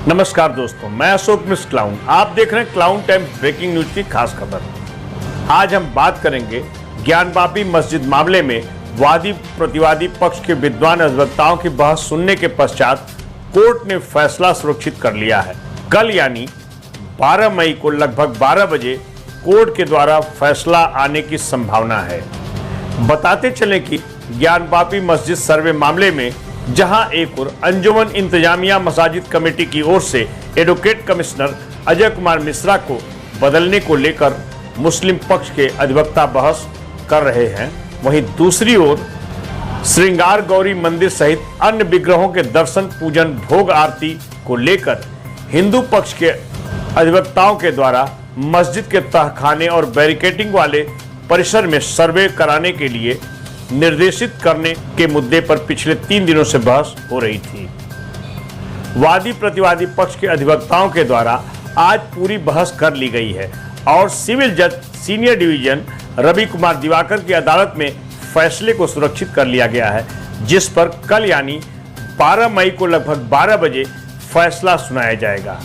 नमस्कार दोस्तों, मैं अशोक मिस्टर क्लाउन। आप देख रहे हैं क्लाउन टाइम्स ब्रेकिंग न्यूज की खास खबर। आज हम बात करेंगे ज्ञानवापी मस्जिद मामले में वादी प्रतिवादी पक्ष के विद्वान अधिवक्ताओं की बहस सुनने के पश्चात कोर्ट ने फैसला सुरक्षित कर लिया है। कल यानी 12 मई को लगभग 12 बजे कोर्ट के द्वारा फैसला आने की संभावना है। बताते चलें कि ज्ञानवापी मस्जिद सर्वे मामले में जहां एक और अंजुमन इंतजामिया मसाजिद कमेटी की ओर से एडवोकेट कमिश्नर अजय कुमार मिश्रा को बदलने को लेकर मुस्लिम पक्ष के अधिवक्ता बहस कर रहे हैं, वहीं दूसरी ओर श्रृंगार गौरी मंदिर सहित अन्य विग्रहों के दर्शन पूजन भोग आरती को लेकर हिंदू पक्ष के अधिवक्ताओं के द्वारा मस्जिद के तहखाने और बैरिकेडिंग वाले परिसर में सर्वे कराने के लिए निर्देशित करने के मुद्दे पर पिछले 3 दिनों से बहस हो रही थी। वादी प्रतिवादी पक्ष के अधिवक्ताओं के द्वारा आज पूरी बहस कर ली गई है और सिविल जज सीनियर डिवीजन रवि कुमार दिवाकर की अदालत में फैसले को सुरक्षित कर लिया गया है, जिस पर कल यानी 12 मई को लगभग 12 बजे फैसला सुनाया जाएगा।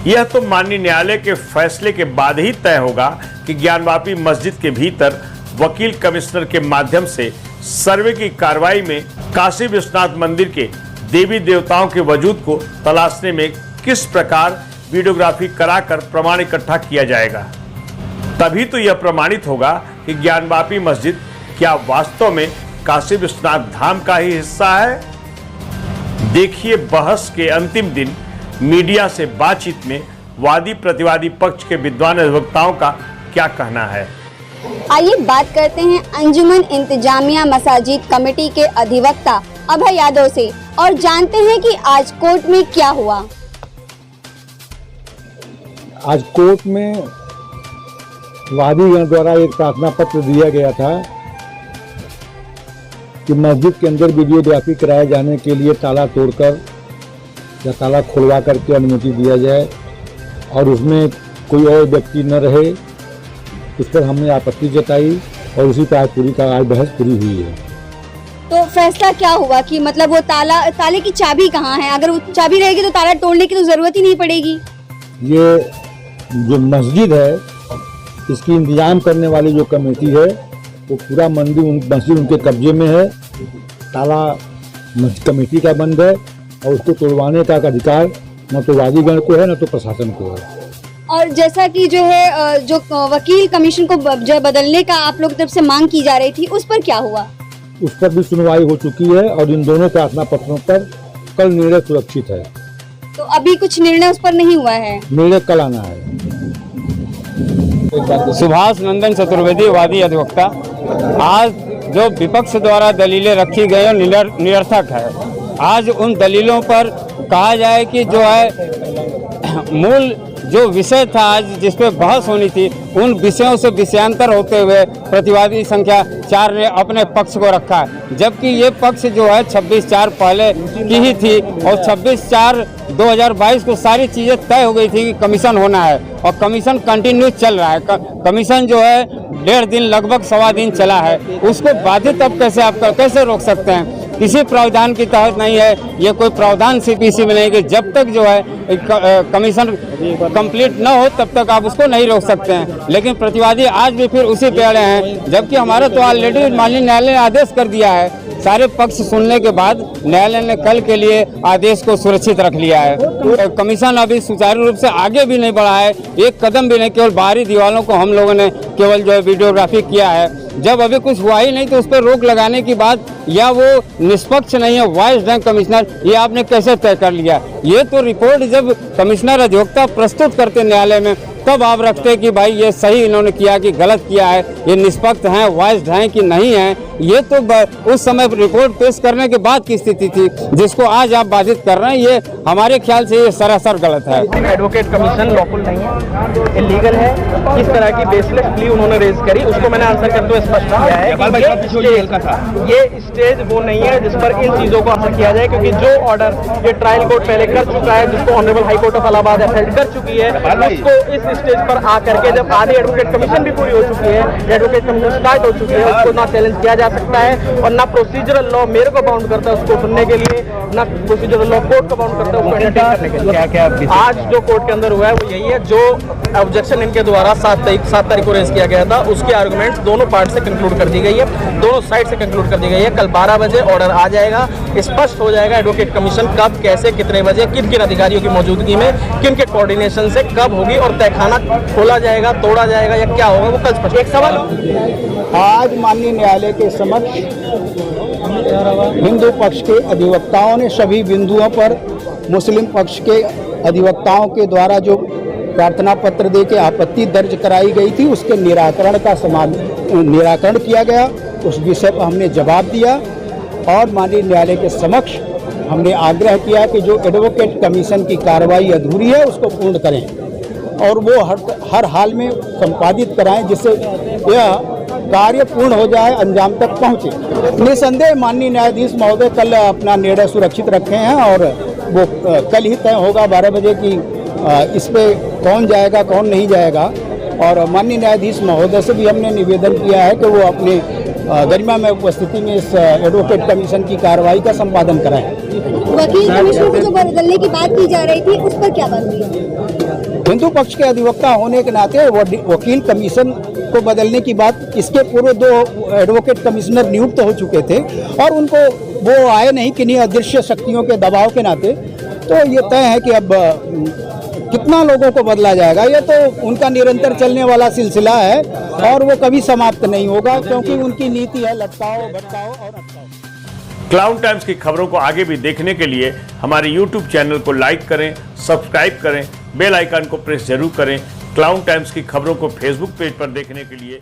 यह तो माननीय न्यायालय के फैसले के बाद ही तय होगा कि ज्ञानवापी मस्जिद के भीतर वकील कमिश्नर के माध्यम से सर्वे की कार्रवाई में काशी विश्वनाथ मंदिर के देवी देवताओं के वजूद को तलाशने में किस प्रकार वीडियोग्राफी कराकर प्रमाण इकट्ठा किया जाएगा। तभी तो यह प्रमाणित होगा कि ज्ञानवापी मस्जिद क्या वास्तव में काशी विश्वनाथ धाम का ही हिस्सा है। देखिए बहस के अंतिम दिन मीडिया से बातचीत में वादी प्रतिवादी पक्ष के विद्वान अधिवक्ताओं का क्या कहना है। आइए बात करते हैं अंजुमन इंतजामिया मसाजिद कमेटी के अधिवक्ता अभय यादव से और जानते हैं कि आज कोर्ट में क्या हुआ। आज कोर्ट में वादीगण द्वारा एक प्रार्थना पत्र दिया गया था कि मस्जिद के अंदर वीडियोग्राफी कराए जाने के लिए ताला तोड़कर या ताला खुलवा करके अनुमति दिया जाए और उसमें कोई और व्यक्ति न रहे। इस पर हमने आपत्ति जताई और उसी पर आज बहस पूरी हुई है। तो फैसला क्या हुआ कि मतलब वो ताले की चाबी कहाँ है? अगर वो चाबी रहेगी तो ताला तोड़ने की तो जरूरत ही नहीं पड़ेगी। ये जो मस्जिद है इसकी इंतजाम करने वाली जो कमेटी है वो पूरा मस्जिद उनके कब्जे में है। ताला कमेटी का बंद है और उसको तोड़वाने का अधिकार न तो वादीगण को है न तो प्रशासन को है। और जैसा कि जो है जो वकील कमीशन को जो बदलने का आप लोग की तरफ से मांग की जा रही थी, उस पर क्या हुआ? उस पर भी सुनवाई हो चुकी है और इन दोनों प्रार्थना पत्रों पर कल निर्णय सुरक्षित है। तो अभी कुछ निर्णय उस पर नहीं हुआ है? निर्णय कल आना है। सुभाष नंदन चतुर्वेदी वादी अधिवक्ता। आज जो विपक्ष द्वारा दलीलें रखी गई हैं निरर्थक है। आज उन दलीलों पर कहा जाए कि जो है मूल जो विषय था आज जिस पे बहस होनी थी उन विषयों से विषयांतर होते हुए प्रतिवादी संख्या 4 ने अपने पक्ष को रखा है, जबकि ये पक्ष जो है 26/4 पहले की ही थी और 26/4/2022 को सारी चीज़ें तय हो गई थी कि कमीशन होना है और कमीशन कंटिन्यू चल रहा है। कमीशन जो है 1.5 दिन लगभग 1.25 दिन चला है, उसको बाधित अब कैसे आप कैसे रोक सकते हैं? किसी प्रावधान के तहत नहीं है, ये कोई प्रावधान सीपीसी में नहीं कि जब तक जो है कमीशन कंप्लीट न हो तब तक आप उसको नहीं रोक सकते हैं। लेकिन प्रतिवादी आज भी फिर उसी पे अड़े हैं, जबकि हमारा तो ऑलरेडी माननीय न्यायालय ने आदेश कर दिया है। सारे पक्ष सुनने के बाद न्यायालय ने कल के लिए आदेश को सुरक्षित रख लिया है। तो कमीशन अभी सुचारू रूप से आगे भी नहीं बढ़ा है, एक कदम भी नहीं, केवल बाहरी दीवारों को हम लोगों ने केवल जो है वीडियोग्राफी किया है। जब अभी कुछ हुआ ही नहीं तो उस पर रोक लगाने की बात या वो निष्पक्ष नहीं है वाइस रैंक कमिश्नर, ये आपने कैसे तय कर लिया? ये तो रिपोर्ट जब कमिश्नर अधिवक्ता प्रस्तुत करते न्यायालय में तब आप रखते कि भाई ये सही इन्होंने किया कि गलत किया है, ये निष्पक्ष हैं, वाइस्ड हैं कि नहीं है। ये तो उस समय रिपोर्ट पेश करने के बाद की स्थिति थी, जिसको आज आप बाधित कर रहे हैं। ये हमारे ख्याल से ये सरासर गलत है। एडवोकेट कमीशन लॉफुल नहीं है, इलीगल है। किस तरह की बेसलेस प्ली उन्होंने रेज करी उसको मैंने आंसर करते हुए स्पष्ट किया है कि ये स्टेज वो नहीं है जिस पर इन चीजों को आंसर किया जाए, क्योंकि जो ऑर्डर ये ट्रायल कोर्ट पहले कर चुका है, जिसको honourable high court of Allahabad appeal कर चुकी है, उसको इस स्टेज पर आकर के जब आधी एडवोकेट कमीशन भी पूरी हो चुकी है, एडवोकेट कमीशन स्टार्ट हो चुकी है, उसको ना चैलेंज किया जा सकता है और ना प्रोसीजरल लॉ मेरे को बाउंड करता है उसको सुनने के लिए, ना प्रोसीजरल लॉ कोर्ट को बाउंड करता है उसको एंटरटेन करने के लिए। क्या आज जो कोर्ट के अंदर हुआ है वो यही है, जो ऑब्जेक्शन इनके द्वारा 7 तारीख को रेज किया गया था उसके आर्गुमेंट्स दोनों पार्ट से कंक्लूड कर दी गई है, दोनों साइड से कंक्लूड कर दी गई है। कल 12 बजे ऑर्डर आ जाएगा, स्पष्ट हो जाएगा एडवोकेट कमीशन कब, कैसे, कितने बजे, किन किन अधिकारियों की मौजूदगी में, किन के कोऑर्डिनेशन से कब होगी और तहखाना खोला जाएगा, तोड़ा जाएगा या क्या होगा वो कल स्पष्ट। एक सवाल, आज माननीय न्यायालय के समक्ष हिंदू पक्ष के अधिवक्ताओं ने सभी बिंदुओं पर मुस्लिम पक्ष के अधिवक्ताओं के द्वारा जो प्रार्थना पत्र दे के आपत्ति दर्ज कराई गई थी उसके निराकरण किया गया। उस विषय पर हमने जवाब दिया और माननीय न्यायालय के समक्ष हमने आग्रह किया कि जो एडवोकेट कमीशन की कार्रवाई अधूरी है उसको पूर्ण करें और वो हर हाल में संपादित कराएं जिससे यह कार्य पूर्ण हो जाए, अंजाम तक पहुंचे। निसंदेह माननीय न्यायाधीश महोदय कल अपना निर्णय सुरक्षित रखे हैं और वो कल ही तय होगा 12 बजे की इस पे कौन जाएगा कौन नहीं जाएगा। और माननीय न्यायाधीश महोदय से भी हमने निवेदन किया है कि वो अपने गरिमा में उपस्थिति में इस एडवोकेट कमीशन की कार्रवाई का संपादन कराएं। वकील कमीशन को जो बदलने की बात की जा रही थी उस पर क्या बात हुई? हिंदू पक्ष के अधिवक्ता होने के नाते वकील कमीशन को बदलने की बात, इसके पूर्व 2 एडवोकेट कमिश्नर नियुक्त हो चुके थे और उनको वो आए नहीं किन्हीं अदृश्य शक्तियों के दबाव के नाते। तो ये तय है कि अब कितना लोगों को बदला जाएगा ये तो उनका निरंतर चलने वाला सिलसिला है और वो कभी समाप्त नहीं होगा क्योंकि उनकी नीति है लटकाओ भटकाओ और अटकाओ। क्लाउन टाइम्स की खबरों को आगे भी देखने के लिए हमारे YouTube चैनल को लाइक करें, सब्सक्राइब करें, बेल आइकन को प्रेस जरूर करें। क्लाउन टाइम्स की खबरों को फेसबुक पेज पर देखने के लिए